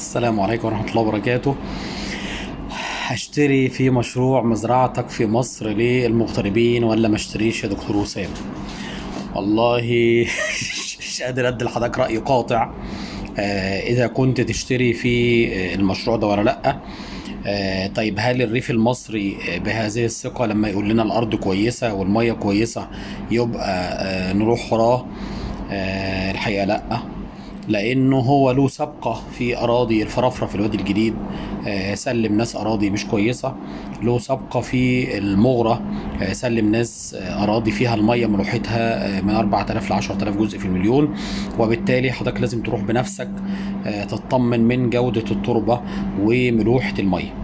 السلام عليكم ورحمة الله وبركاته. هشتري في مشروع مزرعتك في مصر للمغتربين ولا ما اشتريش يا دكتور وسام؟ والله مش قادر ادي لحضرتك رأي قاطع اذا كنت تشتري في المشروع ده ولا لا. طيب هل الريف المصري بهذه الثقة لما يقول لنا الارض كويسة والمية كويسة يبقى نروح وراه؟ الحقيقة لا، لانه هو له سابقه في اراضي الفرافره في الوادي الجديد، سلم ناس اراضي مش كويسه. له سابقه في المغره، سلم ناس اراضي فيها الميه ملوحتها من 4000 ل 10000 جزء في المليون. وبالتالي حضرتك لازم تروح بنفسك تطمن من جوده التربه وملوحه الميه.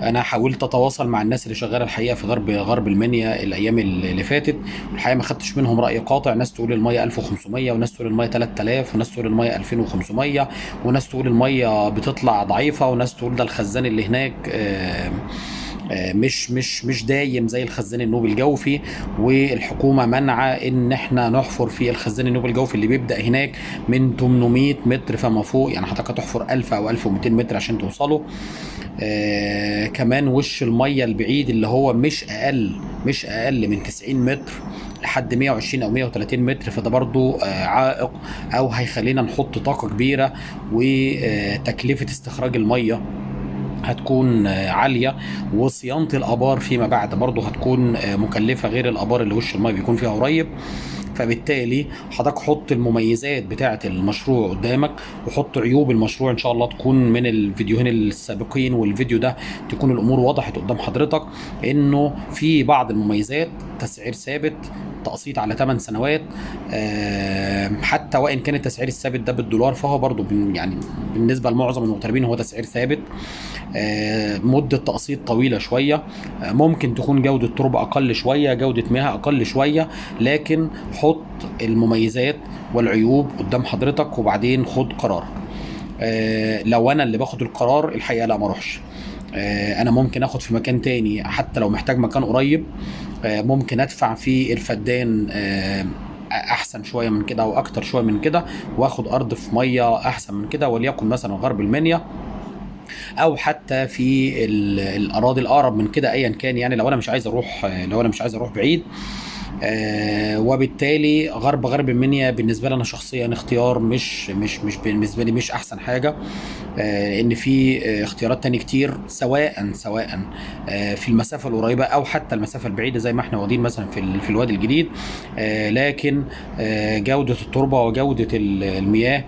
انا حاولت اتواصل مع الناس اللي شغاله الحقيقه في غرب المنيا الايام اللي فاتت، والحقيقه ما خدتش منهم راي قاطع. ناس تقول الميه 1500، وناس تقول الميه 3000، وناس تقول الميه 2500، وناس تقول الميه بتطلع ضعيفه، وناس تقول ده الخزان اللي هناك مش دايم زي الخزان النوبي الجوفي، والحكومه منعه ان احنا نحفر في الخزان النوبي الجوفي اللي بيبدا هناك من 800 متر فما فوق. يعني حضرتك هتحفر 1000 او 1200 متر عشان توصله. كمان وش الميه البعيد اللي هو مش اقل من 90 متر لحد 120 او 130 متر، فده برضو عائق او هيخلينا نحط طاقه كبيره، وتكلفه استخراج الميه هتكون عالية، وصيانة الآبار فيما بعد برضو هتكون مكلفة غير الآبار اللي وش المية بيكون فيها قريب. فبالتالي حضرتك حط المميزات بتاعة المشروع قدامك، وحط عيوب المشروع. ان شاء الله تكون من الفيديوهين السابقين والفيديو ده تكون الامور وضحت قدام حضرتك انه في بعض المميزات: تسعير ثابت، تقسيط على 8 سنوات، حتى وان كان التسعير الثابت ده بالدولار فهو برضو يعني بالنسبه لمعظم المغتربين هو تسعير ثابت. مده تقسيط طويله شويه، ممكن تكون جوده تربه اقل شويه، جوده مياه اقل شويه، لكن حط المميزات والعيوب قدام حضرتك وبعدين خد قرارك. لو انا اللي باخد القرار الحقيقه لا، ما اروحش. انا ممكن اخد في مكان تاني حتى لو محتاج مكان قريب، ممكن ادفع في الفدان احسن شويه من كده او اكتر شويه من كده، واخد ارض في ميه احسن من كده، وليكن مثلا غرب المنيا، او حتى في الاراضي الاقرب من كده ايا كان. يعني لو انا مش عايز اروح، بعيد. وبالتالي غرب المنيا بالنسبه لي انا شخصيا اختيار مش بالنسبه لي مش احسن حاجه، لان في اختيارات تاني كتير، سواء في المسافه القريبه او حتى المسافه البعيده زي ما احنا واخدين مثلا في الوادي الجديد. لكن جوده التربه وجوده المياه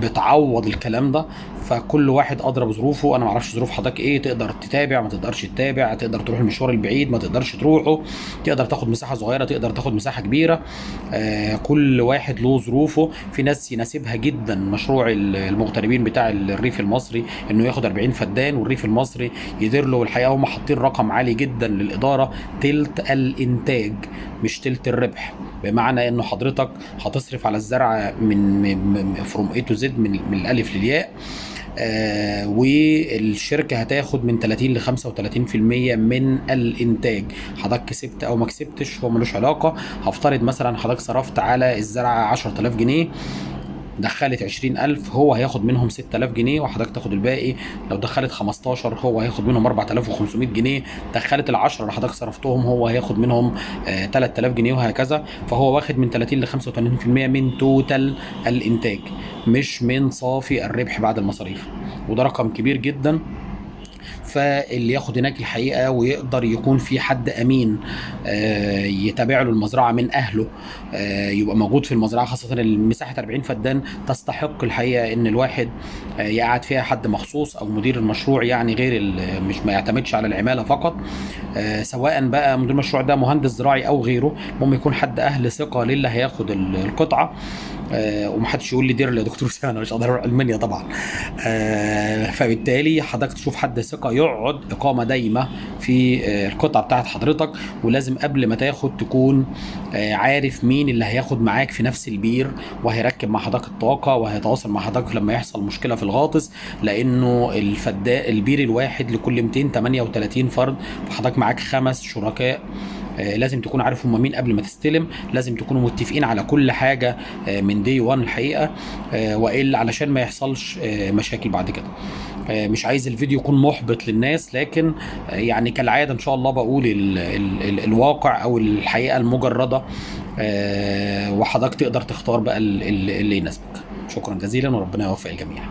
بتعوض الكلام ده. فكل واحد ادرى بظروفه. انا ما اعرفش ظروف حضرتك ايه، تقدر تتابع ما تقدرش تتابع، تقدر تروح المشوار البعيد ما تقدرش تروحه، تقدر تاخد مساحه صغيره تقدر تاخد مساحه كبيره. كل واحد له ظروفه. في ناس يناسبها جدا مشروع المغتربين بتاع الريف المصري انه ياخد 40 فدان، والريف المصري يدير له. والحقيقه هم حاطين رقم عالي جدا للاداره: تلت الانتاج مش تلت الربح. بمعنى انه حضرتك هتصرف على الزرع من فروم اي تو زد، من الالف للياء. والشركه هتاخد من 30 ل 35% من الانتاج. حضرتك كسبت او ما كسبتش هو ملوش علاقه. هفترض مثلا حضرتك صرفت على الزرع 10000 جنيه، دخلت 20000 هو هياخد منهم 6000 جنيه وحضرتك تاخد الباقي. لو دخلت 15 هو هياخد منهم 4500 جنيه. دخلت ال10 اللي حضرتك صرفتهم هو هياخد منهم 3000 جنيه وهكذا. فهو واخد من 30 ل 85% من توتال الانتاج، مش من صافي الربح بعد المصاريف. وده رقم كبير جدا. فاللي ياخد هناك الحقيقه ويقدر يكون في حد امين يتابع له المزرعه من اهله، يبقى موجود في المزرعه، خاصه المساحه 40 فدان تستحق الحقيقه ان الواحد يقعد فيها حد مخصوص او مدير المشروع، يعني غير مش ما يعتمدش على العماله فقط. سواء بقى مدير المشروع ده مهندس زراعي او غيره، المهم يكون حد اهل ثقه للي هياخد القطعه. ومحدش يقول لي دير يا دكتور سامي، انا مش هقدر اروح المنيا طبعا. فبالتالي حضرتك تشوف حد ثقه يقعد اقامه دايمه في القطعه بتاعت حضرتك. ولازم قبل ما تاخد تكون عارف مين اللي هياخد معاك في نفس البير، وهيركب مع حضرتك الطاقه، وهيتواصل مع حضرتك لما يحصل مشكله في الغاطس، لانه البير الواحد لكل 238 فرد، فحضرتك معاك 5 شركاء لازم تكون عارف هم مين قبل ما تستلم، لازم تكونوا متفقين على كل حاجه من دي 1 الحقيقه، والا علشان ما يحصلش مشاكل بعد كده. مش عايز الفيديو يكون محبط للناس، لكن يعني كالعاده ان شاء الله بقول الواقع او الحقيقه المجرده، وحضرتك تقدر تختار بقى اللي يناسبك. شكرا جزيلا وربنا يوفق الجميع.